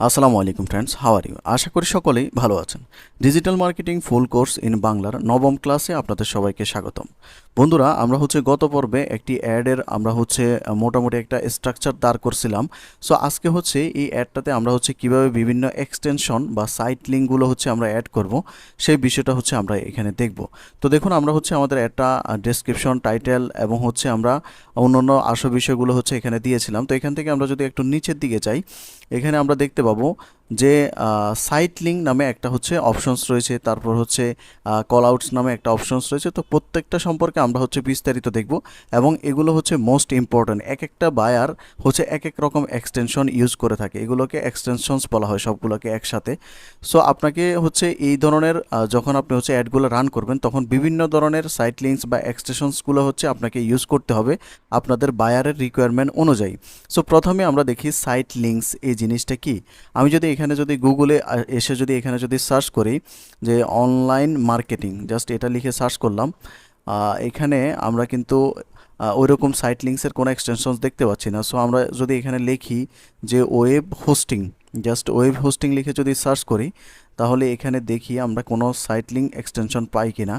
আসসালামু আলাইকুম friends, how are you? আশা করি সকলেই ভালো আছেন। Digital marketing full course in বাংলার নবম ক্লাসে আপনাদের সবাইকে স্বাগতম। বন্ধুরা, আমরা গত পর্বে একটি অ্যাডের আমরা মোটামুটি একটা স্ট্রাকচার দাঁড় করছিলাম। সো আজকে এই অ্যাডটাতে আমরা কিভাবে বিভিন্ন এক্সটেনশন বা সাইট লিঙ্কগুলো আমরা অ্যাড করব, সেই বিষয়টা আমরা এখানে দেখব। তো দেখুন, আমরা আমাদের অ্যাডটা ডেসক্রিপশন, টাইটেল এবং আমরা অন্যান্য আসল বিষয়গুলো এখানে দিয়েছিলাম। তো এখান থেকে আমরা যদি একটু নিচের দিকে যাই, এখানে আমরা দেখতে পাবো যে সাইট লিঙ্ক নামে একটা অপশনস রয়েছে, তারপর কল আউটস নামে একটা অপশনস রয়েছে। তো প্রত্যেকটা সম্পর্কে আমরা বিস্তারিত দেখব এবং এগুলো মোস্ট ইম্পর্ট্যান্ট। এক একটা বায়ার এক এক রকম এক্সটেনশন ইউজ করে থাকে, এগুলোকে এক্সটেনশনস বলা হয় সবগুলোকে একসাথে। সো আপনাকে এই ধরনের যখন আপনি অ্যাডগুলো রান করবেন, তখন বিভিন্ন ধরনের সাইট লিঙ্কস বা এক্সটেনশনসগুলো আপনাকে ইউজ করতে হবে আপনাদের বায়ারের রিকোয়ারমেন্ট অনুযায়ী। সো প্রথমে আমরা দেখি সাইট লিঙ্কস এই জিনিসটা কি। আমি এখানে গুগলে এসে এখানে সার্চ করি যে অনলাইন মার্কেটিং, জাস্ট এটা লিখে সার্চ করলাম, এখানে আমরা কিন্তু ওই রকম সাইট লিঙ্কসের কোনো এক্সটেনশনস দেখতে পাচ্ছি না। সো আমরা এখানে লিখি যে web hosting, just web hosting লিখে সার্চ করি, তাহলে এখানে দেখি আমরা কোনো সাইট লিঙ্ক এক্সটেনশন পাই কিনা।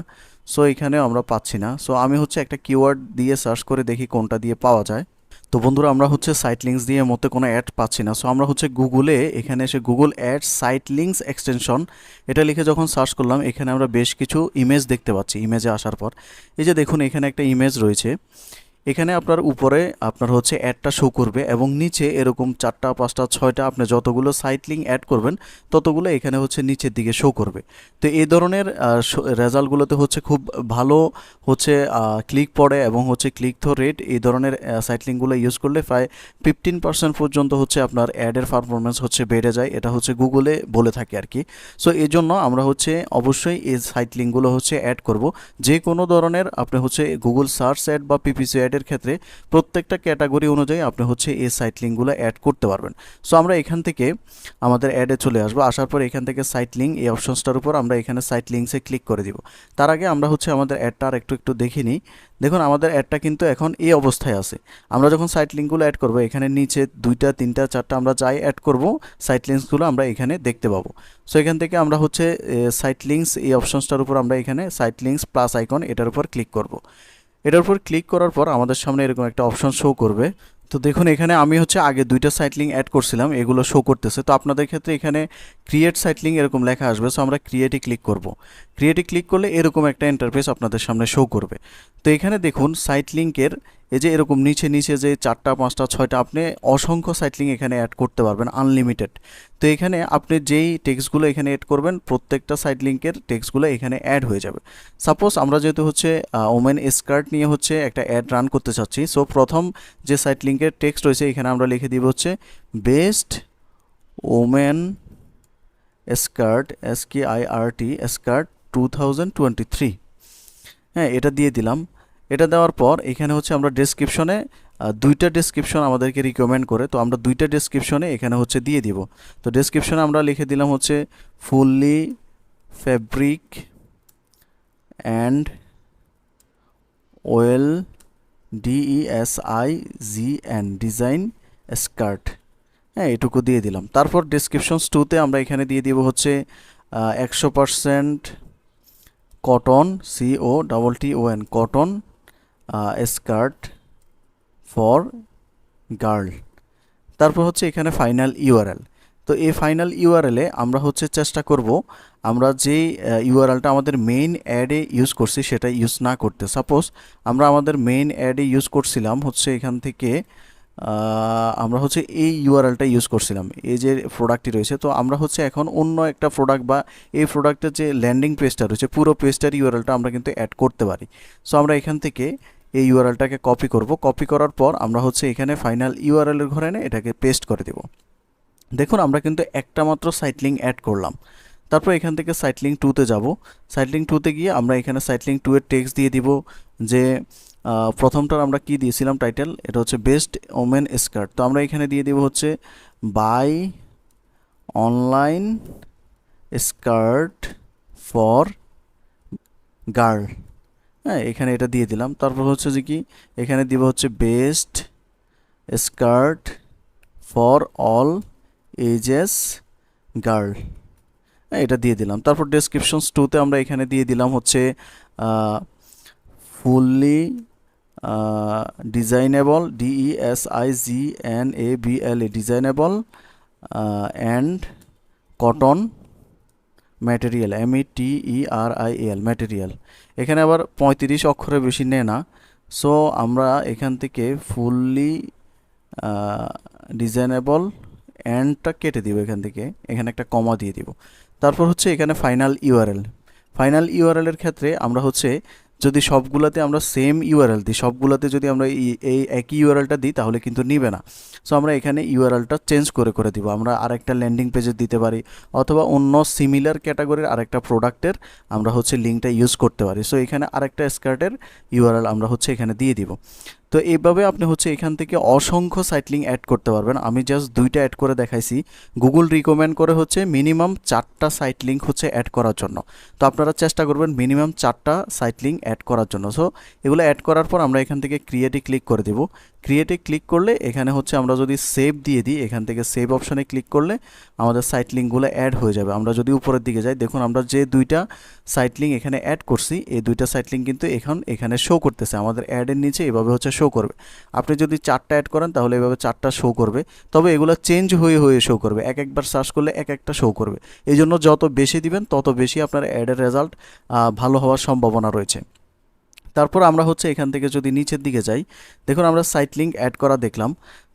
সো এখানেও আমরা পাচ্ছি না। সো আমি একটা কিওয়ার্ড দিয়ে সার্চ করে দেখি কোনটা দিয়ে পাওয়া যায়। তো বন্ধুরা, আমরা সাইট লিঙ্কস দিয়ে মতে কোনো অ্যাড পাচ্ছি না। সো আমরা গুগলে এখানে এসে Google ad site links extension এটা লিখে যখন সার্চ করলাম, এখানে আমরা বেশ কিছু ইমেজ দেখতে পাচ্ছি। ইমেজে আসার পর এই যে দেখুন, এখানে একটা ইমেজ রয়েছে। এখানে আপনার উপরে আপনার অ্যাডটা শো করবে এবং নিচে এরকম 4টা 5টা 6টা আপনি যতগুলো সাইট লিঙ্ক অ্যাড করবেন ততগুলো এখানে নিচের দিকে শো করবে। তো এই ধরনের রেজাল্টগুলোতে খুব ভালো ক্লিক পড়ে এবং ক্লিক থ্রো রেট। এই ধরনের সাইট লিঙ্কগুলো ইউজ করলে প্রায় 15% পর্যন্ত আপনার অ্যাডের পারফরমেন্স বেড়ে যায়, এটা গুগলে বলে থাকে আর কি। সো এই জন্য আমরা অবশ্যই এই সাইট লিঙ্কগুলো অ্যাড করব। যে কোনো ধরনের আপনি গুগল সার্চ অ্যাড বা পিপিসি অ্যাড ক্ষেত্রে প্রত্যেকটা ক্যাটাগরি অনুযায়ী আপনি এই সাইট লিঙ্কগুলো অ্যাড করতে পারবেন। সো আমরা এখান থেকে আমাদের অ্যাডে চলে আসবো। আসার পর এখান থেকে সাইট লিঙ্ক এই অপশনসটার উপর আমরা এখানে সাইট লিঙ্কসে ক্লিক করে দিব। তার আগে আমরা আমাদের অ্যাডটা আর একটু দেখে নিই। দেখুন, আমাদের অ্যাডটা কিন্তু এখন এই অবস্থায় আছে। আমরা যখন সাইট লিঙ্কগুলো অ্যাড করব, এখানে নিচে 2টা 3টা 4টা আমরা যাই অ্যাড করব, সাইট লিঙ্কসগুলো আমরা এখানে দেখতে পাবো। সো এখান থেকে আমরা সাইট লিঙ্কস এই অপশনসটার উপর আমরা এখানে সাইট লিঙ্কস প্লাস আইকন এটার উপর ক্লিক করব। এটার উপর ক্লিক করার পর আমাদের সামনে এরকম একটা অপশন শো করবে। তো দেখুন, এখানে আমি আগে 2টা সাইট লিঙ্ক অ্যাড করছিলাম, এগুলো শো করতেছে। তো আপনাদের ক্ষেত্রে এখানে ক্রিয়েট সাইট লিঙ্ক এরকম লেখা আসবে। সো আমরা ক্রিয়েটে ক্লিক করব। ক্রিয়েটে ক্লিক করলে এরকম একটা ইন্টারফেস আপনাদের সামনে শো করবে। তো এখানে দেখুন, সাইট লিঙ্কের এই যে এরকম নিচে নিচে যে 4টা 5টা 6টা আপনি অসংখ্য সাইট লিঙ্ক এখানে অ্যাড করতে পারবেন, আনলিমিটেড। তো এখানে আপনি যেই টেক্সটগুলো এখানে অ্যাড করবেন, প্রত্যেকটা সাইট লিঙ্কের টেক্সটগুলো এখানে অ্যাড হয়ে যাবে। সাপোজ আমরা যেহেতু ওমেন স্কার্ট নিয়ে একটা অ্যাড রান করতে চাচ্ছি। সো প্রথম যে সাইট লিঙ্কের টেক্সট রয়েছে এখানে আমরা লিখে দিব best women skirt SKIRT skirt 2023। হ্যাঁ, এটা দিয়ে দিলাম। এটা দেওয়ার পর এখানে আমরা ডেসক্রিপশনে 2টা ডেসক্রিপশন আমাদেরকে রিকমেন্ড করে, তো আমরা 2টা ডেসক্রিপশনে এখানে দিয়ে দিব। তো ডেসক্রিপশনে আমরা লিখে দিলাম fully fabric and well DESIGN design skirt. হ্যাঁ, এটুকু দিয়ে দিলাম। তারপর ডেসক্রিপশনস 2তে আমরা এখানে দিয়ে দিব 100% cotton COTTON cotton skirt for girl. তারপর এখানে ফাইনাল ইউআরএল। তো এই ফাইনাল ইউআরএলে আমরা চেষ্টা করব আমরা যে ইউআরএলটা আমাদের মেইন অ্যাডে ইউজ করছি সেটা ইউজ না করতে। সাপোজ আমরা আমাদের মেইন অ্যাডে ইউজ করছিলাম এখান থেকে আমরা এই ইউআরএলটা ইউজ করছিলাম, এই যে প্রোডাক্টটি রয়েছে। তো আমরা এখন অন্য একটা প্রোডাক্ট বা এই প্রোডাক্টের যে ল্যান্ডিং পেজটা রয়েছে, পুরো পেজটার ইউআরএলটা আমরা কিন্তু অ্যাড করতে পারি। সো আমরা এখান থেকে এই ইউআরএলটাকে কপি করব। কপি করার পর আমরা এখানে ফাইনাল ইউআরএলের ঘরে এনে এটাকে পেস্ট করে দেব। দেখুন, আমরা কিন্তু একটা মাত্র সাইট লিঙ্ক অ্যাড করলাম। তারপর এখান থেকে সাইট লিঙ্ক 2তে যাব। সাইট লিঙ্ক 2তে গিয়ে আমরা এখানে সাইট লিঙ্ক 2 এর টেক্সট দিয়ে দিব যে প্রথমটার আমরা কি দিয়েছিলাম টাইটেল, এটা বেস্ট ওমেন স্কার্ট। তো আমরা এখানে দিয়ে দিব buy online skirt for girl. হ্যাঁ, এখানে এটা দিয়ে দিলাম। তারপর যে কি এখানে দিব best skirt for all ages girl, এটা দিয়ে দিলাম। তারপর ডেসক্রিপশনস 2তে আমরা এখানে দিয়ে দিলাম হচ্ছে fully designable, DESIGNABLE designable and cotton material, METERIAL material. এখানে আবার 35 অক্ষরে বেশি নেয় না, সো আমরা এখান থেকে ফুললি ডিজাইনেবল অ্যান্ডটা কেটে দিব এখান থেকে, এখানে একটা কমা দিয়ে দিব। তারপর হচ্ছে এখানে ফাইনাল ইউআরএল। ফাইনাল ইউআরএলের ক্ষেত্রে আমরা হচ্ছে যদি সবগুলোতে আমরা সেম ইউআরএল দিই, সবগুলোতে যদি আমরা এই একই ইউআরএলটা দিই তাহলে কিন্তু নিবে না। সো আমরা এখানে ইউআরএলটা চেঞ্জ করে দিব। আমরা আরেকটা ল্যান্ডিং পেজে দিতে পারি, অথবা অন্য সিমিলার ক্যাটাগরির আরেকটা প্রোডাক্টের আমরা হচ্ছে লিঙ্কটা ইউজ করতে পারি। সো এখানে আরেকটা স্কার্টের ইউআরএল আমরা হচ্ছে এখানে দিয়ে দিব। তো এইভাবে আপনি হচ্ছে এখান থেকে অসংখ্য সাইট লিঙ্ক অ্যাড করতে পারবেন। আমি জাস্ট 2টা অ্যাড করে দেখাইছি। গুগল রিকমেন্ড করে হচ্ছে মিনিমাম 4টা সাইট লিঙ্ক হচ্ছে অ্যাড করার জন্য। তো আপনারা চেষ্টা করবেন মিনিমাম 4টা সাইট লিঙ্ক অ্যাড করার জন্য। সো এগুলো অ্যাড করার পর আমরা এখান থেকে ক্রিয়েটে ক্লিক করে দেব। ক্রিয়েটে ক্লিক করলে এখানে হচ্ছে আমরা যদি সেভ দিয়ে দিই, এখান থেকে সেভ অপশানে ক্লিক করলে আমাদের সাইট লিঙ্কগুলো অ্যাড হয়ে যাবে। আমরা যদি উপরের দিকে যাই, দেখুন আমরা যে 2টা সাইট লিঙ্ক এখানে অ্যাড করছি, এই 2টা সাইট লিঙ্ক কিন্তু এখানে শো করতেছে, আমাদের অ্যাডের নিচে এভাবে হচ্ছে শো করবে। আপনি যদি 4টা অ্যাড করেন তাহলে এভাবে 4টা শো করবে, তবে এগুলো চেঞ্জ হয়ে শো করবে। একবার সার্চ করলে একটা শো করবে। এই জন্য যত বেশি দিবেন তত বেশি আপনার অ্যাডের রেজাল্ট ভালো হওয়ার সম্ভাবনা রয়েছে। তারপর আমরা হচ্ছে এখান থেকে যদি নিচের দিকে যাই, দেখুন আমরা সাইট লিঙ্ক অ্যাড করা দেখলাম।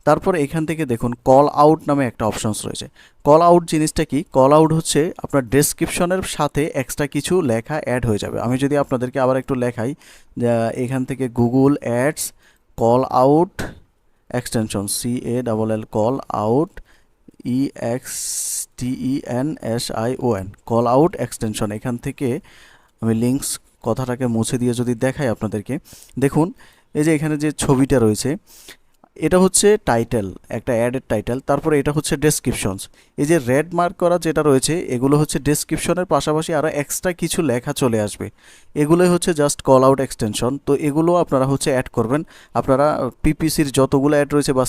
তারপর এখান থেকে দেখুন কল আউট নামে একটা অপশনস রয়েছে। কল আউট জিনিসটা কি? কল আউট হচ্ছে আপনার ডেসক্রিপশনের সাথে এক্সট্রা কিছু লেখা অ্যাড হয়ে যাবে। আমি যদি আপনাদেরকে আবার একটু লেখাই, এখান থেকে Google ads call out extension, CALL call out EXTENSION call out extension. এখান থেকে আমি লিঙ্কস কথাটাকে মুছে দিয়ে যদি দেখাই আপনাদেরকে, দেখুন এই যে এখানে যে ছবিটা রয়েছে, এটা হচ্ছে টাইটেল, একটা অ্যাডের টাইটেল। তারপরে এটা হচ্ছে ডেসক্রিপশনস। এই যে রেড মার্ক করা যেটা রয়েছে, এগুলো হচ্ছে ডেসক্রিপশনের পাশাপাশি আরও এক্সট্রা কিছু লেখা চলে আসবে। এগুলোই হচ্ছে জাস্ট কল আউট এক্সটেনশন। তো এগুলো আপনারা হচ্ছে অ্যাড করবেন। আপনারা PPCর যতগুলো অ্যাড রয়েছে বা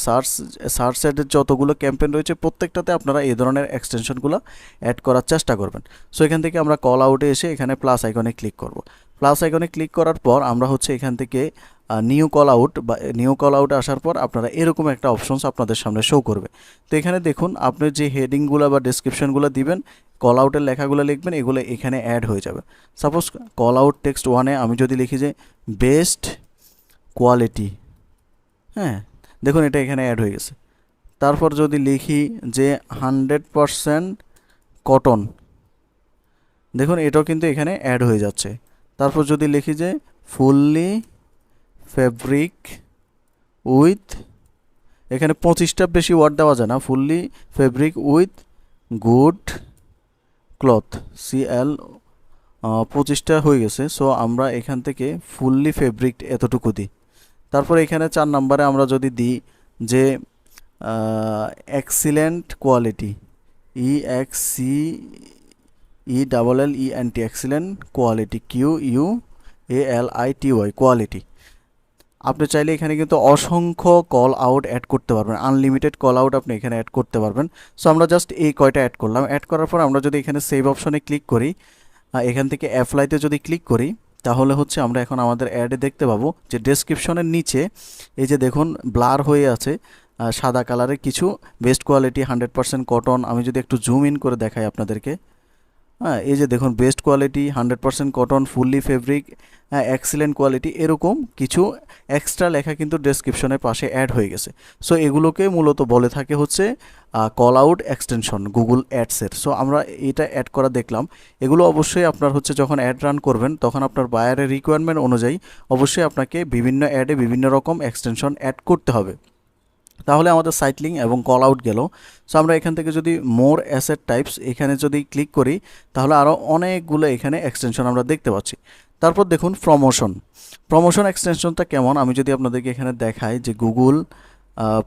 সার্চ অ্যাডের যতগুলো ক্যাম্পেইন রয়েছে, প্রত্যেকটাতে আপনারা এই ধরনের এক্সটেনশনগুলো অ্যাড করার চেষ্টা করবেন। সো এখান থেকে আমরা কল আউটে এসে এখানে প্লাস আইকনে ক্লিক করব। প্লাস আইকনে ক্লিক করার পর আমরা হচ্ছে এখান থেকে নিউ কল আউট বা নিউ কল আউটে আসার পর আপনারা এরকম একটা অপশনস আপনাদের সামনে শো করবে। তো এখানে দেখুন আপনি যে হেডিংগুলো বা ডেসক্রিপশনগুলো দিবেন, কল আউটের লেখাগুলো লিখবেন, এগুলো এখানে অ্যাড হয়ে যাবে। সাপোজ কল আউট টেক্সট 1-এ আমি যদি লিখি যে বেস্ট কোয়ালিটি, হ্যাঁ দেখুন এটা এখানে অ্যাড হয়ে গেছে। তারপর যদি লিখি যে 100% কটন, দেখুন এটাও কিন্তু এখানে অ্যাড হয়ে যাচ্ছে। তারপর যদি লিখি যে ফুললি ফেব্রিক উইথ, এখানে 25টা বেশি ওয়ার্ড দেওয়া যায় না, fully fabric with good cloth, CL 25টা হয়ে গেছে। সো আমরা এখান থেকে ফুললি ফেব্রিক এতটুকু দিই। তারপর এখানে 4 নম্বরে আমরা যদি দিই যে excellent quality, EXCELLENT excellent quality, QUALITY quality. আপনি চাইলে এখানে কিন্তু অসংখ্য কল আউট অ্যাড করতে পারবেন, আনলিমিটেড কল আউট আপনি এখানে অ্যাড করতে পারবেন। সো আমরা জাস্ট এই কয়টা অ্যাড করলাম। অ্যাড করার পর আমরা যদি এখানে সেভ অপশনে ক্লিক করি, এখান থেকে অ্যাপ্লাইতে যদি ক্লিক করি, তাহলে হচ্ছে আমরা এখন আমাদের অ্যাডে দেখতে পাবো যে ডেসক্রিপশনের নিচে এই যে দেখুন ব্লার হয়ে আছে সাদা কালারের কিছু বেস্ট কোয়ালিটি 100% কটন। আমি যদি একটু জুম ইন করে দেখাই আপনাদেরকে, হ্যাঁ এই যে দেখুন best quality 100% cotton, fully fabric, excellent quality, এরকম কিছু এক্সট্রা লেখা কিন্তু ডেসক্রিপশনের পাশে অ্যাড হয়ে গেছে। সো এগুলোকে মূলত বলে থাকে হচ্ছে কল আউট এক্সটেনশন গুগল অ্যাডসের। সো আমরা এটা অ্যাড করা দেখলাম। এগুলো অবশ্যই আপনার হচ্ছে যখন অ্যাড রান করবেন তখন আপনার বায়ারের রিকোয়ারমেন্ট অনুযায়ী অবশ্যই আপনাকে বিভিন্ন অ্যাডে বিভিন্ন রকম এক্সটেনশন অ্যাড করতে হবে। তাহলে আমাদের সাইট লিঙ্ক এবং কল আউট গেল। সো আমরা এখান থেকে যদি মোর অ্যাসেট টাইপস এখানে যদি ক্লিক করি, তাহলে আরও অনেকগুলো এখানে এক্সটেনশন আমরা দেখতে পাচ্ছি। তারপর দেখুন প্রমোশন এক্সটেনশনটা কেমন, আমি যদি আপনাদেরকে এখানে দেখাই যে গুগল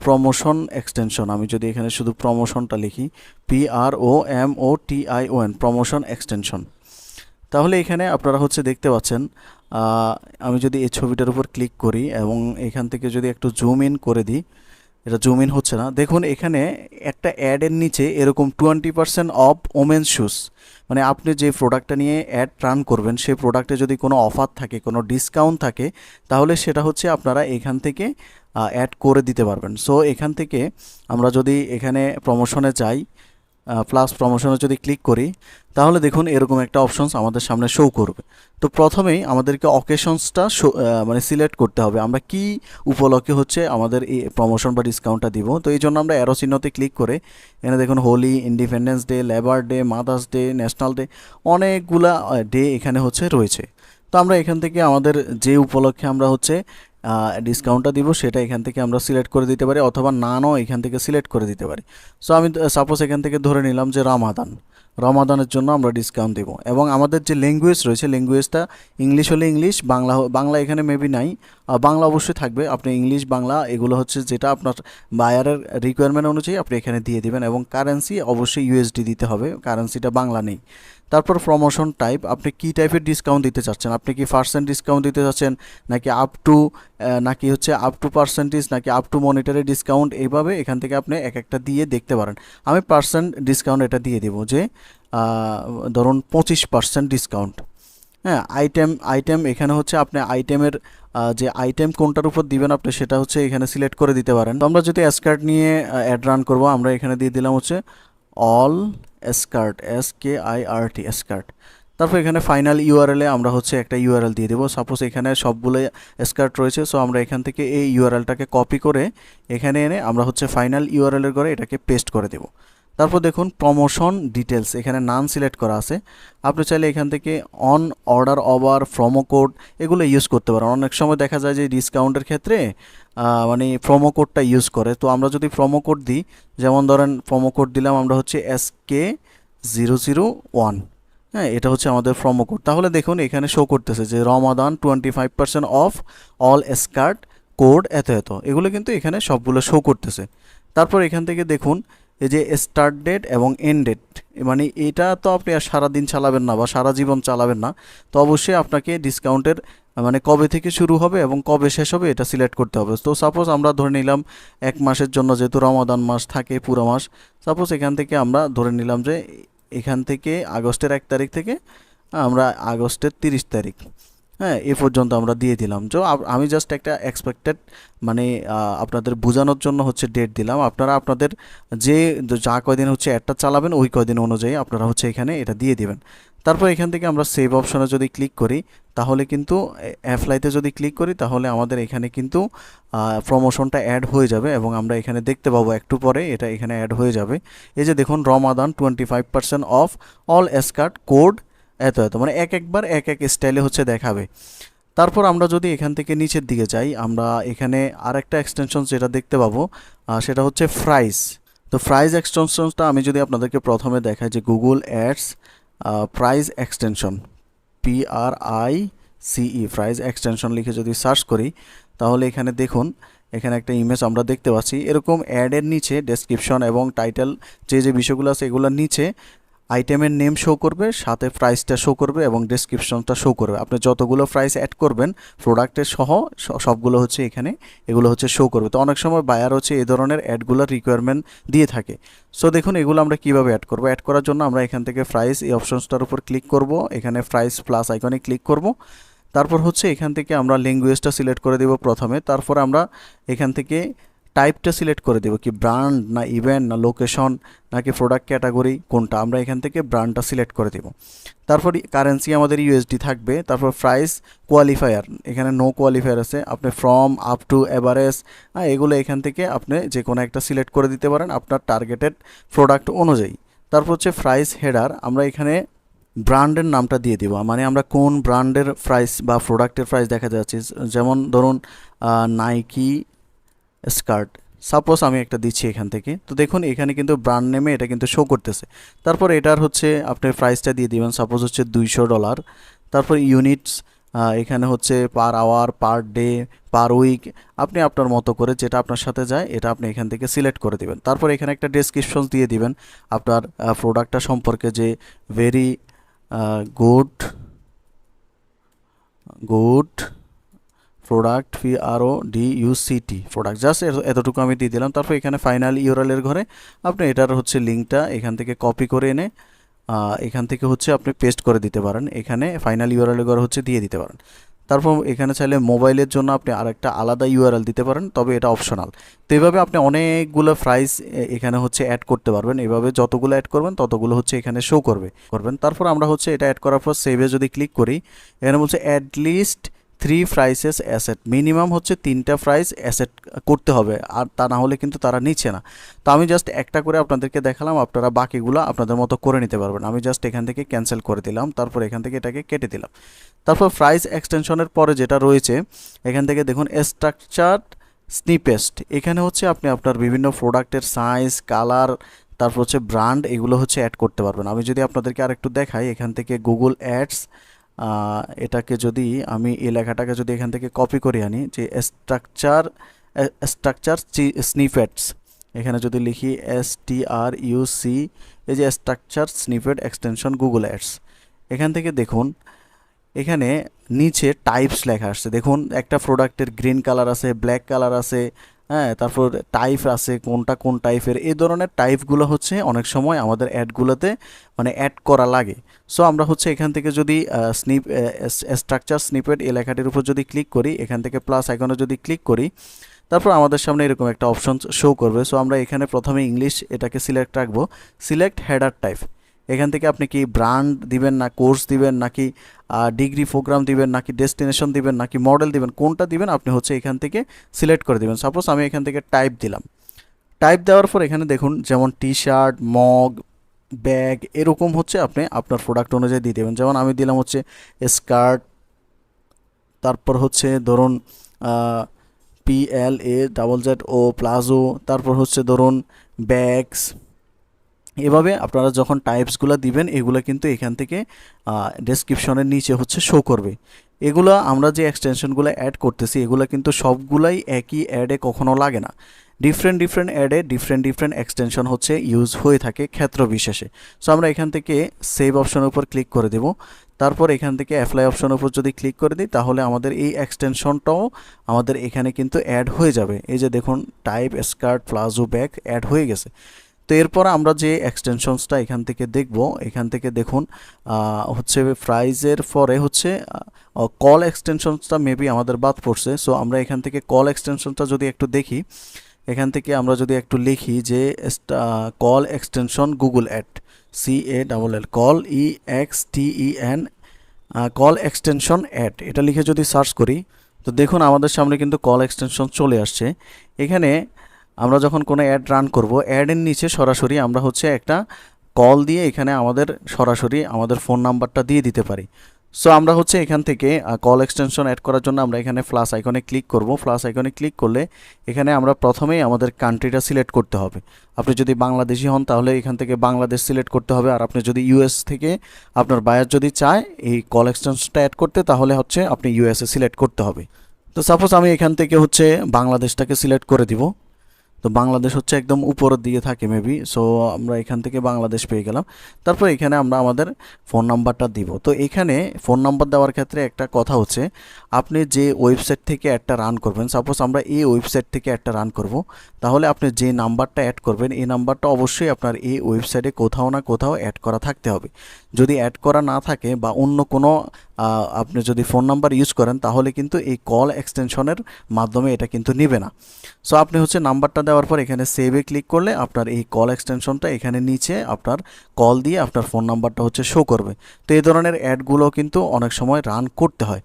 প্রমোশন এক্সটেনশন, আমি যদি এখানে শুধু প্রমোশনটা লিখি PROMOTION প্রমোশন এক্সটেনশন, তাহলে এখানে আপনারা হচ্ছে দেখতে পাচ্ছেন আমি যদি এই ছবিটার উপর ক্লিক করি এবং এখান থেকে যদি একটু জুম ইন করে দিই, এটা জুম ইন হচ্ছে না। দেখুন এখানে একটা অ্যাডের নিচে এরকম 20% অফ ওমেন্স শুজ, মানে আপনি যে প্রোডাক্টটা নিয়ে অ্যাড রান করবেন সেই প্রোডাক্টে যদি কোনো অফার থাকে, কোনো ডিসকাউন্ট থাকে, তাহলে সেটা হচ্ছে আপনারা এখান থেকে অ্যাড করে দিতে পারবেন। সো এখান থেকে আমরা যদি এখানে প্রমোশনে যাই, প্লাস প্রমোশনে যদি ক্লিক করি, তাহলে দেখুন এরকম একটা অপশনস আমাদের সামনে শো করবে। তো প্রথমেই আমাদেরকে অকেশনসটা মানে সিলেক্ট করতে হবে, আমরা কি উপলক্ষে হচ্ছে আমাদের এই প্রমোশন বা ডিসকাউন্টটা দিব। তো এই জন্য আমরা অ্যারো চিহ্নতে ক্লিক করে এখানে দেখুন Holi, independence day, labour day, mother's day, national day, অনেকগুলা ডে এখানে হচ্ছে রয়েছে। তো আমরা এখান থেকে আমাদের যে উপলক্ষে আমরা হচ্ছে ডিসকাউন্টটা দিব সেটা এখান থেকে আমরা সিলেক্ট করে দিতে পারি, অথবা নানও এখান থেকে সিলেক্ট করে দিতে পারি। সো আমি সাপোজ এখান থেকে ধরে নিলাম যে রমাদানের জন্য আমরা ডিসকাউন্ট দেব, এবং আমাদের যে ল্যাঙ্গুয়েজ রয়েছে ল্যাঙ্গুয়েজটা ইংলিশ হলে ইংলিশ, বাংলা এখানে মেবি নাই, বাংলা অবশ্যই থাকবে। আপনি ইংলিশ বাংলা এগুলো হচ্ছে যেটা আপনার বায়ারের রিকোয়ারমেন্ট অনুযায়ী আপনি এখানে দিয়ে দিবেন, এবং কারেন্সি অবশ্যই ইউএসডি দিতে হবে, কারেন্সিটা বাংলা নেই। তারপর প্রমোশন টাইপ, আপনি কী টাইপের ডিসকাউন্ট দিতে চাচ্ছেন, আপনি কি পার্সেন্ট ডিসকাউন্ট দিতে চাচ্ছেন, নাকি নাকি হচ্ছে আপ টু পার্সেন্টেজ, নাকি আপ টু মনিটারি ডিসকাউন্ট, এইভাবে এখান থেকে আপনি এক একটা দিয়ে দেখতে পারেন। আমি পার্সেন্ট ডিসকাউন্ট এটা দিয়ে দেবো যে ধরুন 25% ডিসকাউন্ট। হ্যাঁ, আইটেম এখানে হচ্ছে আপনি আইটেমের যে আইটেম কোনটার উপর দিবেন আপনি সেটা হচ্ছে এখানে সিলেক্ট করে দিতে পারেন। তো আমরা যদি স্কার্ট নিয়ে অ্যাড রান করবো, আমরা এখানে দিয়ে দিলাম হচ্ছে অল স্কার্ট, SKIRT স্কার্ট। তারপর এখানে ফাইনাল ইউআরএলে আমরা হচ্ছে একটা ইউআরএল দিয়ে দেবো। সাপোজ এখানে সবগুলো স্কার্ট রয়েছে, সো আমরা এখান থেকে এই ইউআরএলটাকে কপি করে এখানে এনে আমরা হচ্ছে ফাইনাল ইউআরএলের করে এটাকে পেস্ট করে দেবো। তারপর দেখুন প্রমোশন ডিটেলস, এখানে নান সিলেক্ট করা আছে। আপনি চাইলে এখান থেকে on, order, over, promo code এগুলো ইউজ করতে পারেন। অনেক সময় দেখা যায় যে ডিসকাউন্টের ক্ষেত্রে মানে প্রোমো কোডটা ইউজ করে। তো আমরা যদি প্রোমো কোড দিই, যেমন ধরেন প্রোমো কোড দিলাম আমরা হচ্ছে SK001, হ্যাঁ, এটা হচ্ছে আমাদের প্রোমো কোড। তাহলে দেখুন এখানে শো করতেছে যে রমাদান 25% অফ অল স্কার্ট কোড এত এত, এগুলো কিন্তু এখানে সবগুলো শো করতেছে। তারপর এখান থেকে দেখুন এই যে স্টার্ট ডেট এবং এন্ড ডেট, মানে এটা তো আপনি আর সারাদিন চালাবেন না বা সারা জীবন চালাবেন না, তো অবশ্যই আপনাকে ডিসকাউন্টের মানে কবে থেকে শুরু হবে এবং কবে শেষ হবে এটা সিলেক্ট করতে হবে। তো সাপোজ আমরা ধরে নিলাম 1 মাসের জন্য, যেহেতু রমাদান মাস থাকে পুরো মাস, সাপোজ এখান থেকে আমরা ধরে নিলাম যে এখান থেকে আগস্টের 1 তারিখ থেকে আমরা আগস্টের 30 তারিখ, হ্যাঁ, এ পর্যন্ত আমরা দিয়ে দিলাম। তো আমি জাস্ট একটা এক্সপেক্টেড মানে আপনাদের বোঝানোর জন্য হচ্ছে ডেট দিলাম। আপনারা আপনাদের যা কয়দিন হচ্ছে অ্যাডটা চালাবেন ওই কয়দিন অনুযায়ী আপনারা হচ্ছে এখানে এটা দিয়ে দিবেন। তারপর এখান থেকে আমরা সেভ অপশনে যদি ক্লিক করি, তাহলে কিন্তু অ্যাপ্লাইতে যদি ক্লিক করি তাহলে আমাদের এখানে কিন্তু প্রমোশনটা অ্যাড হয়ে যাবে, এবং আমরা এখানে দেখতে পাবো একটু পরে এটা এখানে অ্যাড হয়ে যাবে। এই যে দেখুন রমাদান 25% অফ অল স্কার্ট কোড এত এত, মানে একবার এক স্টাইলে হচ্ছে দেখাবে। তারপর আমরা যদি এখান থেকে নিচের দিকে যাই, আমরা এখানে আরেকটা এক্সটেনশন যেটা দেখতে পাবো সেটা হচ্ছে প্রাইস। তো প্রাইস এক্সটেনশনটা আমি যদি আপনাদেরকে প্রথমে দেখাই যে Google ads price extension, PRICE price extension লিখে যদি সার্চ করি, তাহলে এখানে দেখুন এখানে একটা ইমেজ আমরা দেখতে পাচ্ছি। এরকম অ্যাডের নিচে ডেসক্রিপশন এবং টাইটেল যে বিষয়গুলো আছে এগুলোর নিচে আইটেমের নেম শো করবে, সাথে প্রাইসটা শো করবে এবং ডেসক্রিপশনটা শো করবে। আপনি যতগুলো প্রাইস অ্যাড করবেন প্রোডাক্টের সহ সবগুলো হচ্ছে এখানে এগুলো হচ্ছে শো করবে। তো অনেক সময় বায়ার হচ্ছে এই ধরনের অ্যাডগুলোর রিকোয়ারমেন্ট দিয়ে থাকে। সো দেখুন এগুলো আমরা কীভাবে অ্যাড করবো। অ্যাড করার জন্য আমরা এখান থেকে প্রাইস এই অপশনসটার উপর ক্লিক করব, এখানে প্রাইস প্লাস আইকনে ক্লিক করব। তারপর হচ্ছে এখান থেকে আমরা ল্যাঙ্গুয়েজটা সিলেক্ট করে দেব প্রথমে। তারপর আমরা এখান থেকে টাইপটা সিলেক্ট করে দেবো, কি ব্র্যান্ড না ইভেন্ট না লোকেশন নাকি প্রোডাক্ট ক্যাটাগরি কোনটা, আমরা এখান থেকে ব্র্যান্ডটা সিলেক্ট করে দেব। তারপর কারেন্সি আমাদের ইউএসডি থাকবে। তারপর প্রাইস কোয়ালিফায়ার, এখানে নো কোয়ালিফায়ার আছে, আপনি ফ্রম আপ টু এভারেজ এগুলো এখান থেকে আপনি যে কোনো একটা সিলেক্ট করে দিতে পারেন আপনার টার্গেটেড প্রোডাক্ট অনুযায়ী। তারপর হচ্ছে প্রাইস হেডার, আমরা এখানে ব্র্যান্ডের নামটা দিয়ে দিব, মানে আমরা কোন ব্র্যান্ডের প্রাইস বা প্রোডাক্টের প্রাইস দেখা যাচ্ছে। যেমন ধরুন নাইকি স্কার্ট, সাপোজ আমি একটা দিচ্ছি এখান থেকে। তো দেখুন এখানে কিন্তু ব্র্যান্ড নেমে এটা কিন্তু শো করতেছে। তারপর এটার হচ্ছে আপনি প্রাইসটা দিয়ে দিবেন, সাপোজ হচ্ছে $200। তারপর ইউনিটস, এখানে হচ্ছে per hour, per day, per week, আপনি আপনার মতো করে যেটা আপনার সাথে যায় এটা আপনি এখান থেকে সিলেক্ট করে দিবেন। তারপর এখানে একটা ডেসক্রিপশন দিয়ে দিবেন আপনার প্রোডাক্টটা সম্পর্কে, যে very good product PRODUCT product, just এতটুকু আমি দিয়ে দিলাম। তারপর এখানে ফাইনাল ইউআরএল এর ঘরে আপনি এটার হচ্ছে লিঙ্কটা এখান থেকে কপি করে এনে এখান থেকে হচ্ছে আপনি পেস্ট করে দিতে পারেন, এখানে ফাইনাল ইউআরএল এর ঘরে হচ্ছে দিয়ে দিতে পারেন। তারপর এখানে চাইলে মোবাইলের জন্য আপনি আরেকটা আলাদা ইউআরএল দিতে পারেন, তবে এটা অপশনাল। তো এইভাবে আপনি অনেকগুলো প্রাইস এখানে হচ্ছে অ্যাড করতে পারবেন। এভাবে যতগুলো অ্যাড করবেন ততগুলো হচ্ছে এখানে শো করবেন। তারপর আমরা হচ্ছে এটা অ্যাড করার পর সেভে যদি ক্লিক করি, এখানে বলছে at least 3 prices asset, minimum হচ্ছে 3টা প্রাইস অ্যাসেট করতে হবে, আর তা না হলে কিন্তু তারা নিচ্ছে না। তো আমি জাস্ট একটা করে আপনাদেরকে দেখালাম, আপনারা বাকিগুলো আপনাদের মতো করে নিতে পারবেন। আমি জাস্ট এখান থেকে ক্যান্সেল করে দিলাম, তারপর এখান থেকে এটাকে কেটে দিলাম। তারপর প্রাইস এক্সটেনশনের পরে যেটা রয়েছে এখান থেকে দেখুন স্ট্রাকচার স্নিপেস্ট, এখানে হচ্ছে আপনি আপনার বিভিন্ন প্রোডাক্টের সাইজ, কালার, তারপর হচ্ছে ব্র্যান্ড, এগুলো হচ্ছে অ্যাড করতে পারবেন। আমি যদি আপনাদেরকে আরেকটু দেখাই, এখান থেকে গুগল অ্যাডস, এটাকে যদি আমি এই লেখাটাকে যদি এখান থেকে কপি করে আনি, যে স্ট্রাকচার স্নিপেটস, এখানে যদি লিখি STRUC, এই যে structure snippet extension Google ads, এখান থেকে দেখুন এখানে নিচে টাইপস লেখা আসছে। দেখুন একটা প্রোডাক্টের গ্রিন কালার আছে, ব্ল্যাক কালার আছে, হ্যাঁ, তারপর টাইপ আছে কোনটা কোন টাইপের, এই ধরনের টাইপগুলো হচ্ছে অনেক সময় আমাদের অ্যাডগুলোতে মানে অ্যাড করা লাগে। সো আমরা হচ্ছে এখান থেকে যদি স্ট্রাকচার স্নিপেট এই লেখাটির উপর যদি ক্লিক করি, এখান থেকে প্লাস আইকনে যদি ক্লিক করি, তারপর আমাদের সামনে এরকম একটা অপশন শো করবে। সো আমরা এখানে প্রথমে ইংলিশ এটাকে সিলেক্ট রাখবো, সিলেক্ট হেডার টাইপ। এখান থেকে আপনি কি ব্র্যান্ড দিবেন, না কোর্স দিবেন, নাকি ডিগ্রি প্রোগ্রাম দিবেন, নাকি ডেস্টিনেশন দিবেন, নাকি মডেল দিবেন, কোনটা দিবেন আপনি হচ্ছে এখান থেকে সিলেক্ট করে দিবেন। সাপোজ আমি এখান থেকে টাইপ দিলাম। টাইপ দেওয়ার পর এখানে দেখুন যেমন টি শার্ট, মগ, ব্যাগ, এরকম হচ্ছে আপনি আপনার প্রোডাক্ট অনুযায়ী দিয়ে দেবেন। যেমন আমি দিলাম হচ্ছে স্কার্ট, তারপর হচ্ছে ধরুন PLAZZO প্লাজো, তারপর হচ্ছে ধরুন ব্যাগস। এভাবে আপনারা যখন টাইপসগুলো দিবেন এগুলো কিন্তু এখান থেকে ডেসক্রিপশনের নিচে হচ্ছে শো করবে। এগুলো আমরা যে এক্সটেনশনগুলো অ্যাড করতেছি এগুলো কিন্তু সবগুলাই একই অ্যাডে কখনো লাগে না, ডিফারেন্ট অ্যাডে ডিফারেন্ট এক্সটেনশন হচ্ছে ইউজ হয়ে থাকে ক্ষেত্র বিশেষে। সো আমরা এখান থেকে সেভ অপশনের উপর ক্লিক করে দেব। তারপর এখান থেকে অ্যাপ্লাই অপশনের উপর যদি ক্লিক করে দিই, তাহলে আমাদের এই এক্সটেনশনটাও আমাদের এখানে কিন্তু অ্যাড হয়ে যাবে। এই যে দেখুন type skirt palazzo bag ad হয়ে গেছে। তো এরপর আমরা যে এক্সটেনশনসটা এখান থেকে দেখব, এখান থেকে দেখুন হচ্ছে প্রাইজের পরে হচ্ছে কল এক্সটেনশনসটা মেবি আমাদের বাদ পড়ছে। সো আমরা এখান থেকে কল এক্সটেনশনটা যদি একটু দেখি, এখান থেকে আমরা যদি একটু লিখি যে call extension Google ad, CALL call EXTEN call extension ad, এটা লিখে যদি সার্চ করি, তো দেখুন আমাদের সামনে কিন্তু কল এক্সটেনশন চলে আসছে। এখানে আমরা যখন কোনো অ্যাড রান করব, অ্যাডের নিচে সরাসরি আমরা হচ্ছে একটা কল দিয়ে এখানে আমাদের সরাসরি আমাদের ফোন নাম্বারটা দিয়ে দিতে পারি। সো আমরা হচ্ছে এখান থেকে কল এক্সটেনশন অ্যাড করার জন্য আমরা এখানে প্লাস আইকনে ক্লিক করব। প্লাস আইকনে ক্লিক করলে এখানে আমরা প্রথমেই আমাদের কান্ট্রিটা সিলেক্ট করতে হবে। আপনি যদি বাংলাদেশি হন তাহলে এখান থেকে বাংলাদেশ সিলেক্ট করতে হবে, আর আপনি যদি US থেকে আপনার বায়ার যদি চায় এই কল এক্সটেনশনটা অ্যাড করতে, তাহলে হচ্ছে আপনি USA সিলেক্ট করতে হবে। তো সাপোজ আমি এখান থেকে হচ্ছে বাংলাদেশটাকে সিলেক্ট করে দিব। তো বাংলাদেশ হচ্ছে একদম উপরের দিকে থাকে মেবি, সো আমরা এখান থেকে বাংলাদেশ পেয়ে গেলাম। তারপর এখানে আমরা আমাদের ফোন নাম্বারটা দিব। তো এখানে ফোন নাম্বার দেওয়ার ক্ষেত্রে একটা কথা হচ্ছে, আপনি যে ওয়েবসাইট থেকে একটা রান করবেন, সাপোজ আমরা এই ওয়েবসাইট থেকে একটা রান করব, তাহলে আপনি যে নাম্বারটা অ্যাড করবেন এই নাম্বারটা অবশ্যই আপনার এই ওয়েবসাইটে কোথাও না কোথাও অ্যাড করা থাকতে হবে। যদি অ্যাড করা না থাকে বা অন্য কোনো আপনি যদি ফোন নাম্বার ইউজ করেন, তাহলে কিন্তু এই কল এক্সটেনশনের মাধ্যমে এটা কিন্তু নেবে না। সো আপনি হচ্ছে নাম্বারটা দেওয়ার পর এখানে সেভে ক্লিক করলে আপনার এই কল এক্সটেনশনটা এখানে নিচে আপনার কল দিয়ে আপনার ফোন নাম্বারটা হচ্ছে শো করবে। তো এই ধরনের অ্যাডগুলো কিন্তু অনেক সময় রান করতে হয়।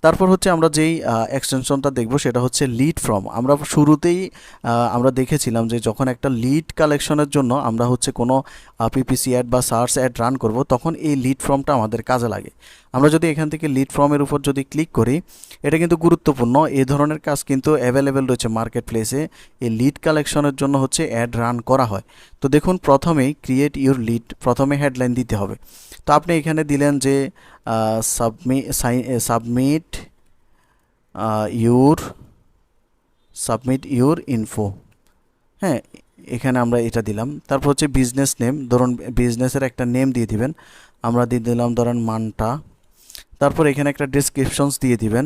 তারপর হচ্ছে আমরা যেই এক্সটেনশনটা দেখব সেটা হচ্ছে লিড ফ্রম। আমরা শুরুতেই আমরা দেখেছিলাম যে যখন একটা লিড কালেকশনের জন্য আমরা হচ্ছে কোনো PPC অ্যাড বা সার্চ অ্যাড রান করব, তখন এই লিড ফ্রমটা আমাদের কাজে লাগে। আমরা যদি এখান থেকে লিড ফর্মের উপর যদি ক্লিক করি, এটা কিন্তু গুরুত্বপূর্ণ। এই ধরনের কাজ কিন্তু অ্যাভেলেবেল রয়েছে মার্কেট প্লেসে। এই লিড কালেকশনের জন্য হচ্ছে অ্যাড রান করা হয়। তো দেখুন প্রথমেই ক্রিয়েট ইউর লিড, প্রথমে হেডলাইন দিতে হবে। তো আপনি এখানে দিলেন যে সাবমিট ইউর ইনফো, হ্যাঁ, এখানে আমরা এটা দিলাম। তারপর হচ্ছে বিজনেস নেম, ধরুন বিজনেসের একটা নেম দিয়ে দিবেন। আমরা দিয়ে দিলাম ধরেন মান্টা। তারপর এখানে একটা ডেসক্রিপশনস দিয়ে দিবেন,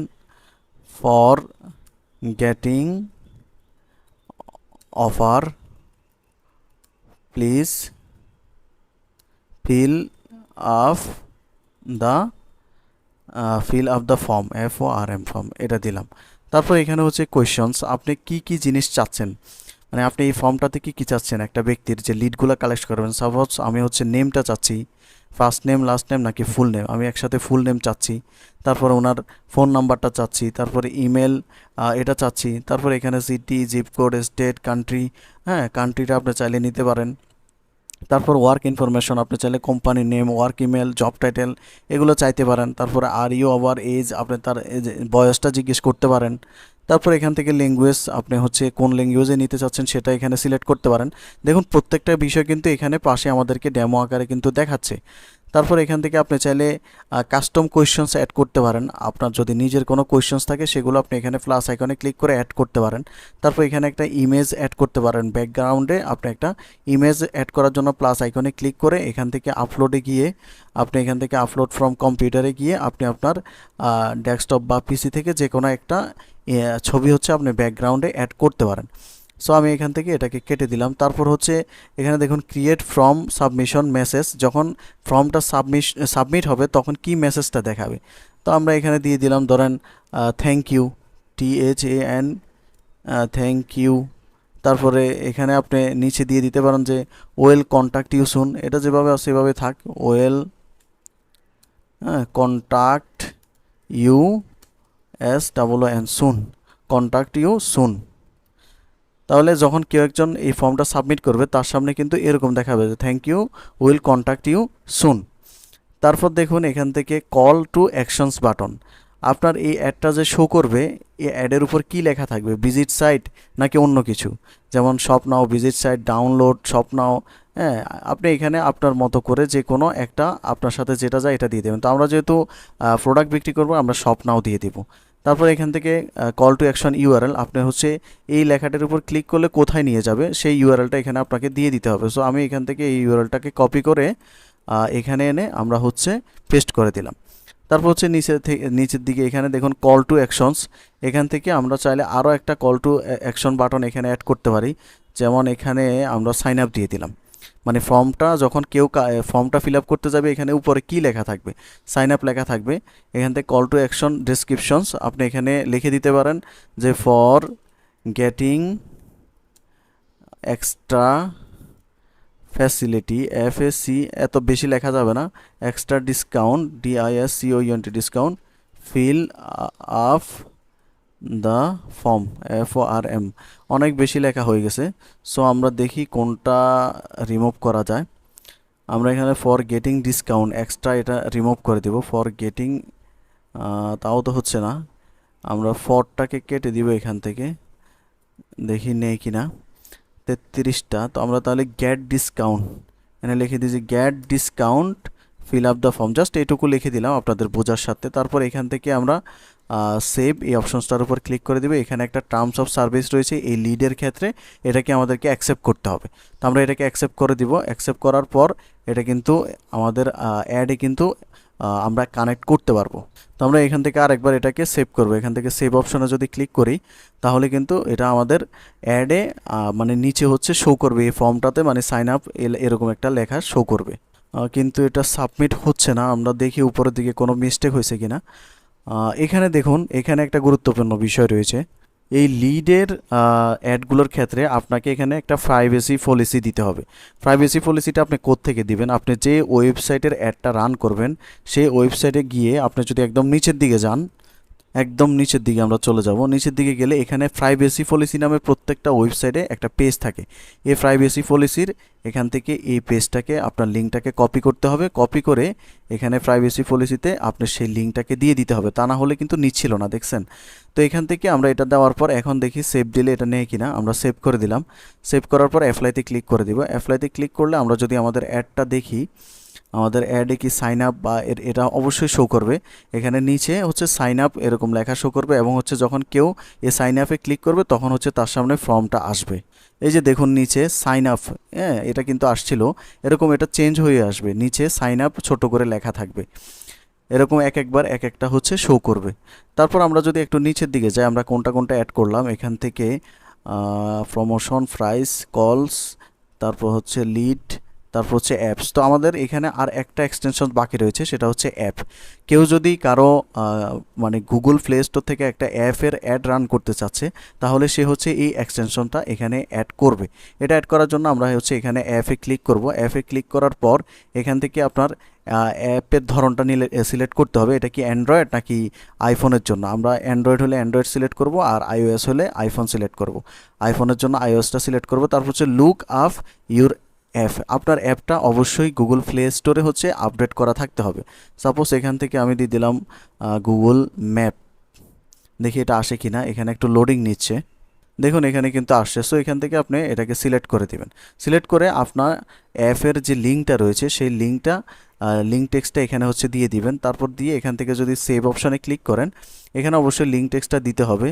for getting offer please fill up the form FORM form এটা দিলাম। তারপর এখানে হচ্ছে কোয়েশ্চনস, আপনি কি কি জিনিস চাচ্ছেন, মানে আপনি এই ফর্মটাতে কি কি চাচ্ছেন একটা ব্যক্তির যে লিডগুলো কালেক্ট করবেন। সাপোজ আমি হচ্ছে নেমটা চাচ্ছি, ফার্স্ট নেম লাস্ট নেম নাকি ফুল নেম, আমি একসাথে ফুল নেম চাচ্ছি। তারপরে ওনার ফোন নাম্বারটা চাচ্ছি, তারপরে ইমেল এটা চাচ্ছি, তারপরে এখানে city, zip code, state, country, হ্যাঁ কান্ট্রিটা আপনি চাইলে নিতে পারেন। তারপর ওয়ার্ক ইনফরমেশন, আপনি চাইলে company name, work email, job title এগুলো চাইতে পারেন। তারপরে আর ইউ ওভার এজ, আপনি তার বয়সটা জিজ্ঞেস করতে পারেন। তারপর এখান থেকে ল্যাঙ্গুয়েজ, আপনি হচ্ছে কোন ল্যাঙ্গুয়েজে নিতে চাচ্ছেন সেটা এখানে সিলেক্ট করতে পারেন। দেখুন প্রত্যেকটা বিষয় কিন্তু এখানে পাশে আমাদেরকে ডেমো আকারে কিন্তু দেখাচ্ছে। তারপর এখান থেকে আপনি চাইলে কাস্টম কোয়েশ্চেন্স অ্যাড করতে পারেন। আপনার যদি নিজের কোনো কোয়েশ্চেন্স থাকে সেগুলো আপনি এখানে প্লাস আইকনে ক্লিক করে অ্যাড করতে পারেন। তারপর এখানে একটা ইমেজ অ্যাড করতে পারেন, ব্যাকগ্রাউন্ডে আপনি একটা ইমেজ অ্যাড করার জন্য প্লাস আইকনে ক্লিক করে এখান থেকে আপলোডে গিয়ে আপনি এখান থেকে আপলোড ফ্রম কম্পিউটারে গিয়ে আপনি আপনার ডেস্কটপ বা পিসি থেকে যে কোনো একটা ছবি হচ্ছে আপনি ব্যাকগ্রাউন্ডে অ্যাড করতে পারেন। সো আমি এখান থেকে এটাকে কেটে দিলাম। তারপর হচ্ছে এখানে দেখুন ক্রিয়েট ফর্ম সাবমিশন মেসেজ, যখন ফর্মটা সাবমিট হবে তখন কি মেসেজটা দেখাবে। তো আমরা এখানে দিয়ে দিলাম ধরেন thank you, THAN, thank you. তারপরে এখানে আপনি নিচে দিয়ে দিতে পারেন যে ওয়েল কন্ট্যাক্ট ইউ সুন, এটা যেভাবে আছে সেভাবে থাক, we'll contact you SOON, soon, contact you soon. তাহলে যখন কেউ একজন এই ফর্মটা সাবমিট করবে তার সামনে কিন্তু এরকম দেখাবে যে thank you, will contact you soon. তারপর দেখুন এখান থেকে কল টু অ্যাকশনস বাটন, আপনার এই অ্যাডটা যে শো করবে এই অ্যাডের উপর কি লেখা থাকবে, ভিজিট সাইট নাকি অন্য কিছু, যেমন shop now, visit site, download, shop now, হ্যাঁ আপনি এখানে আপনার মতো করে যে কোনো একটা আপনার সাথে যেটা যায় এটা দিয়ে দেবেন। তো আমরা যেহেতু প্রোডাক্ট বিক্রি করবো আমরা শপ নাও দিয়ে দিব। তারপর এখান থেকে কল টু অ্যাকশন URL, আপনি হচ্ছে এই লেখাটার উপর ক্লিক করলে কোথায় নিয়ে যাবে সেই ইউআরএলটা এখানে আপনাকে দিয়ে দিতে হবে। সো আমি এখান থেকে এই ইউআরএলটাকে কপি করে এখানে এনে আমরা হচ্ছে পেস্ট করে দিলাম। তারপর হচ্ছে নিচের দিকে এখানে দেখুন কল টু অ্যাকশনস, এখান থেকে আমরা চাইলে আরও একটা কল টু অ্যাকশন বাটন এখানে অ্যাড করতে পারি। যেমন এখানে আমরা সাইন আপ দিয়ে দিলাম, মানে ফর্মটা যখন কেউ ফর্মটা ফিল আপ করতে যাবে এখানে উপরে কি লেখা থাকবে, সাইন আপ লেখা থাকবে। এখান থেকে কল টু অ্যাকশন ডেসক্রিপশনস আপনি এখানে লিখে দিতে পারেন যে for getting extra facility, FAC এত বেশি লেখা যাবে না, extra discount, DISCOUNT discount, fill up the form FORM, অনেক বেশি লেখা হয়ে গেছে। সো আমরা দেখি কোনটা রিমুভ করা যায়। আমরা এখানে ফর গেটিং ডিসকাউন্ট এক্সট্রা এটা রিমুভ করে দেব, ফর গেটিং, তাও তো হচ্ছে না, আমরা ফরটাকে কেটে দিব এখান থেকে, দেখি নেই কিনা 33টা। তো আমরা তাহলে গেট ডিসকাউন্ট এখানে লিখে দিয়েছি, get discount fill up the form, just এইটুকু লিখে দিলাম আপনাদের বোঝার সাথে। তারপর এখান থেকে আমরা সেভ এই অপশনসটার উপর ক্লিক করে দেবো। এখানে একটা টার্মস অফ সার্ভিস রয়েছে এই লিডের ক্ষেত্রে, এটাকে আমাদেরকে অ্যাকসেপ্ট করতে হবে। তো আমরা এটাকে অ্যাকসেপ্ট করে দিব। অ্যাকসেপ্ট করার পর এটা কিন্তু আমাদের অ্যাডে কিন্তু আমরা কানেক্ট করতে পারবো। তো আমরা এখান থেকে আরেকবার এটাকে সেভ করবো। এখান থেকে সেভ অপশনে যদি ক্লিক করি তাহলে কিন্তু এটা আমাদের অ্যাডে মানে নিচে হচ্ছে শো করবে এই ফর্মটাতে, মানে সাইন আপ এরকম একটা লেখা শো করবে। কিন্তু এটা সাবমিট হচ্ছে না, আমরা দেখি উপরের দিকে কোনো মিস্টেক হয়েছে কিনা। এখানে দেখুন এখানে একটা গুরুত্বপূর্ণ বিষয় রয়েছে, এই লিডের অ্যাডগুলোর ক্ষেত্রে আপনাকে এখানে একটা প্রাইভেসি পলিসি দিতে হবে। প্রাইভেসি পলিসিটা আপনি কোত্থেকে দিবেন, আপনি যে ওয়েবসাইটের অ্যাডটা রান করবেন সেই ওয়েবসাইটে গিয়ে আপনি যদি একদম নিচের দিকে যান, একদম নিচের দিকে আমরা চলে যাব, নিচের দিকে গেলে এখানে প্রাইভেসি পলিসি নামে প্রত্যেকটা ওয়েবসাইটে একটা পেজ থাকে। এই প্রাইভেসি পলিসির এখান থেকে এই পেজটাকে আপনার লিঙ্কটাকে কপি করতে হবে, কপি করে এখানে প্রাইভেসি পলিসিতে আপনার সেই লিঙ্কটাকে দিয়ে দিতে হবে, তা না হলে কিন্তু নিচ্ছিল না, দেখছেন। তো এখান থেকে আমরা এটা দেওয়ার পর এখন দেখি সেভ দিলে এটা নেয় কিনা। আমরা সেভ করে দিলাম। সেভ করার পর অ্যাপ্লাইতে ক্লিক করে দিব। অ্যাপ্লাইতে ক্লিক করলে আমরা যদি আমাদের অ্যাডটা দেখি, আমাদের অ্যাডে কি সাইন আপ বা এটা অবশ্যই শো করবে। এখানে নিচে হচ্ছে সাইন আপ এরকম লেখা শো করবে, এবং হচ্ছে যখন কেউ এই সাইন আপে ক্লিক করবে তখন হচ্ছে তার সামনে ফর্মটা আসবে। এই যে দেখুন নিচে সাইন আপ, হ্যাঁ এটা কিন্তু আসছিল এরকম, এটা চেঞ্জ হয়ে আসবে, নিচে সাইন আপ ছোট করে লেখা থাকবে। এরকম এক একবার এক একটা হচ্ছে শো করবে। তারপর আমরা যদি একটু নিচের দিকে যাই, আমরা কোনটা কোনটা অ্যাড করলাম এখান থেকে, প্রমোশন, প্রাইস, কলস, তারপর হচ্ছে লিড, তারপর হচ্ছে অ্যাপস। তো আমাদের এখানে আর একটা এক্সটেনশন বাকি রয়েছে, সেটা হচ্ছে অ্যাপ। কেউ যদি কারো মানে গুগল প্লে স্টোর থেকে একটা অ্যাপের অ্যাড রান করতে চাচ্ছে, তাহলে সে হচ্ছে এই এক্সটেনশনটা এখানে অ্যাড করবে। এটা অ্যাড করার জন্য আমরা হচ্ছে এখানে অ্যাপে ক্লিক করব। অ্যাপে ক্লিক করার পর এখান থেকে আপনার অ্যাপের ধরনটা সিলেক্ট করতে হবে, এটা কি অ্যান্ড্রয়েড নাকি আইফোনের জন্য। আমরা অ্যান্ড্রয়েড হলে অ্যান্ড্রয়েড সিলেক্ট করব, আর আইওএস হলে আইফোন সিলেক্ট করব। আইফোনের জন্য আইওএসটা সিলেক্ট করব। তারপর হচ্ছে লুক আপ ইউর অ্যাপ, আপনার অ্যাপটা অবশ্যই গুগল প্লে স্টোরে হচ্ছে আপডেট করা থাকতে হবে। সাপোজ এখান থেকে আমি দিয়ে দিলাম গুগল ম্যাপ, দেখি এটা আসে কি না। এখানে একটু লোডিং নিচ্ছে, দেখুন এখানে কিন্তু আসছে। সো এখান থেকে আপনি এটাকে সিলেক্ট করে দেবেন। সিলেক্ট করে আপনার অ্যাপের যে লিঙ্কটা রয়েছে সেই লিঙ্কটা, লিঙ্ক টেক্সটটা এখানে হচ্ছে দিয়ে দিবেন। তারপর দিয়ে এখান থেকে যদি সেভ অপশানে ক্লিক করেন, এখানে অবশ্যই লিঙ্ক টেক্সটটা দিতে হবে।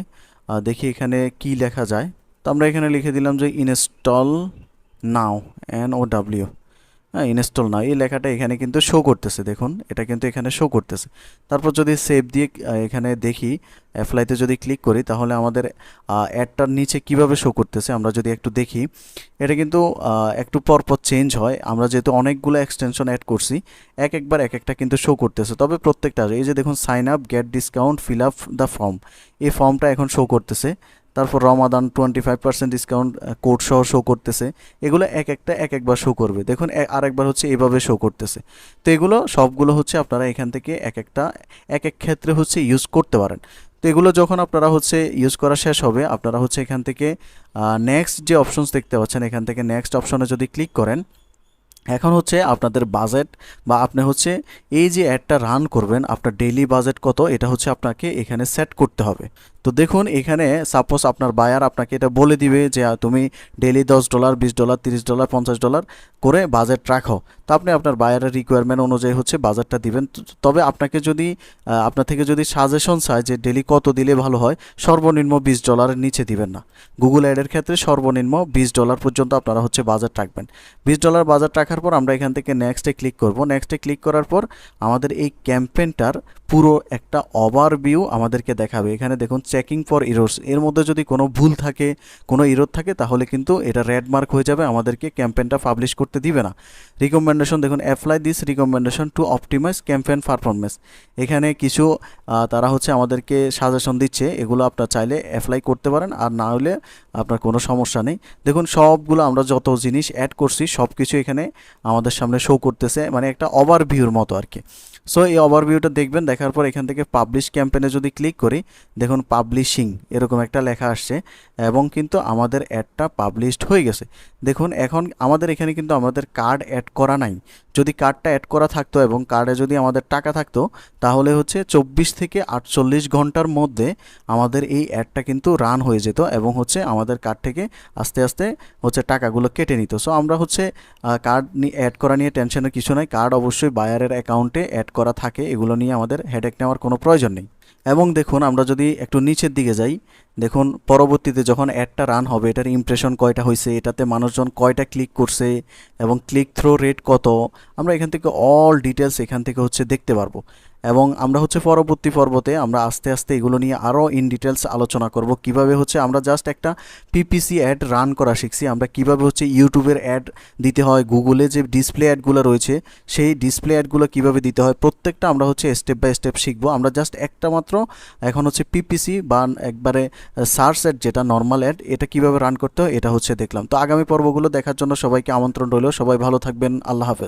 দেখি এখানে কি লেখা যায়। তো আমরা এখানে লিখে দিলাম যে ইনস্টল নাও, NOW। হ্যাঁ, ইনস্টল নাও এই লেখাটা এখানে কিন্তু শো করতেছে, দেখুন এটা কিন্তু এখানে শো করতেছে। তারপর যদি সেভ দিয়ে এখানে দেখি, অ্যাপ্লাইতে যদি ক্লিক করি, তাহলে আমাদের অ্যাডটার নিচে কিভাবে শো করতেছে আমরা যদি একটু দেখি। এটা কিন্তু একটু পরপর চেঞ্জ হয়, আমরা যেহেতু অনেকগুলো এক্সটেনশন অ্যাড করছি, এক একবার এক একটা কিন্তু শো করতেছে। তবে প্রত্যেকটা, এই যে দেখুন sign up, get discount, fill up the form, এই ফর্মটা এখন শো করতেছে। তারপর রমাদান 25% ডিসকাউন্ট কোড সহ শো করতেছে। এগুলো এক একটা এক একবার শো করবে, দেখুন আরেকবার হচ্ছে এভাবে শো করতেছে। তো এগুলো সবগুলো হচ্ছে আপনারা এখান থেকে এক একটা এক এক ক্ষেত্রে হচ্ছে ইউজ করতে পারেন। তো এগুলো যখন আপনারা হচ্ছে ইউজ করা শেষ হবে, আপনারা হচ্ছে এখান থেকে নেক্সট যে অপশনস দেখতে পাচ্ছেন, এখান থেকে নেক্সট অপশনে যদি ক্লিক করেন, এখন হচ্ছে আপনাদের বাজেট বা আপনি হচ্ছে এই যে অ্যাডটা রান করবেন, আপনার ডেইলি বাজেট কত, এটা হচ্ছে আপনাকে এখানে সেট করতে হবে। তো দেখুন এখানে সাপোজ আপনার বায়ার আপনাকে এটা বলে দিবে যে তুমি ডেইলি $10, $20, $30, $50 করে বাজেট রাখো। তো আপনি আপনার বায়ারের রিকোয়ারমেন্ট অনুযায়ী হচ্ছে বাজেটটা দিবেন। তবে আপনাকে যদি আপনার থেকে যদি সাজেশন চায় যে ডেইলি কত দিলে ভালো হয়, সর্বনিম্ন $20 নিচে দিবেন না। গুগল অ্যাডের ক্ষেত্রে সর্বনিম্ন $20 পর্যন্ত আপনারা হচ্ছে বাজেট রাখবেন। $20 বাজেট রাখার পর আমরা এখান থেকে নেক্সটে ক্লিক করব। নেক্সটে ক্লিক করার পর আমাদের এই ক্যাম্পেইনটার পুরো একটা ওভারভিউ আমাদেরকে দেখাবে। এখানে দেখুন চেকিং ফর ইরোর্স, এর মধ্যে যদি কোনো ভুল থাকে, কোনো ইরোর থাকে, তাহলে কিন্তু এটা রেড মার্ক হয়ে যাবে, আমাদেরকে ক্যাম্পেইনটা পাবলিশ করতে দিবে না। রিকমেন্ডেশন দেখুন, apply this recommendation to optimise campaign performance. এখানে কিছু তারা হচ্ছে আমাদেরকে সাজেশন দিচ্ছে, এগুলো আপনার চাইলে অ্যাপ্লাই করতে পারেন, আর না হলে আপনার কোনো সমস্যা নেই। দেখুন সবগুলো আমরা যত জিনিস অ্যাড করছি সব কিছু এখানে আমাদের সামনে শো করতেছে, মানে একটা ওভারভিউর মতো আর কি। সো এই ওভারভিউটা দেখবেন, দেখার পর এখান থেকে পাবলিশ ক্যাম্পেইনে যদি ক্লিক করি, দেখুন পাবলিশিং এরকম একটা লেখা আসছে এবং কিন্তু আমাদের অ্যাডটা পাবলিশড হয়ে গেছে। দেখুন এখন আমাদের এখানে কিন্তু আমাদের কার্ড অ্যাড করা নাই। যদি কার্ডটা অ্যাড করা থাকতো এবং কার্ডে যদি আমাদের টাকা থাকতো, তাহলে হচ্ছে 24 থেকে 48 ঘন্টার মধ্যে আমাদের এই অ্যাডটা কিন্তু রান হয়ে যেত এবং হচ্ছে আমাদের কার্ড থেকে আস্তে আস্তে হচ্ছে টাকাগুলো কেটে নিত। সো আমরা হচ্ছে কার্ড অ্যাড করা নিয়ে টেনশনের কিছু নাই, কার্ড অবশ্যই বায়ারের অ্যাকাউন্টে অ্যাড করা থাকে, এগুলো নিয়ে আমাদের হেডেক নেওয়ার কোনো প্রয়োজন নেই। এবং দেখুন আমরা যদি একটু নিচের দিকে যাই, দেখুন পরবর্তীতে যখন অ্যাডটা রান হবে এটার ইমপ্রেশন কয়টা হয়েছে, এটাতে মানুষজন কয়টা ক্লিক করছে এবং ক্লিক থ্রো রেট কত, আমরা এখান থেকে অল ডিটেলস এখান থেকে হচ্ছে দেখতে পারবো। এবং আমরা হচ্ছে পরবর্তী পর্বতে আমরা আস্তে আস্তে এগুলো নিয়ে আরও ইন ডিটেলস আলোচনা করব, কিভাবে হচ্ছে আমরা জাস্ট একটা পিপিসি অ্যাড রান করা শিখছি, আমরা কিভাবে হচ্ছে ইউটিউবের অ্যাড দিতে হয়, গুগলে যে ডিসপ্লে অ্যাডগুলো রয়েছে সেই ডিসপ্লে অ্যাডগুলো কিভাবে দিতে হয়, প্রত্যেকটা আমরা হচ্ছে স্টেপ বাই স্টেপ শিখবো। আমরা জাস্ট একটা মাত্র এখন হচ্ছে পিপিসি বা একবারে সার্চ অ্যাড যেটা নর্মাল অ্যাড, এটা কিভাবে রান করতে হয় এটা হচ্ছে দেখলাম। তো আগামী পর্বগুলো দেখার জন্য সবাইকে আমন্ত্রণ রইল, সবাই ভালো থাকবেন, আল্লাহ হাফেজ।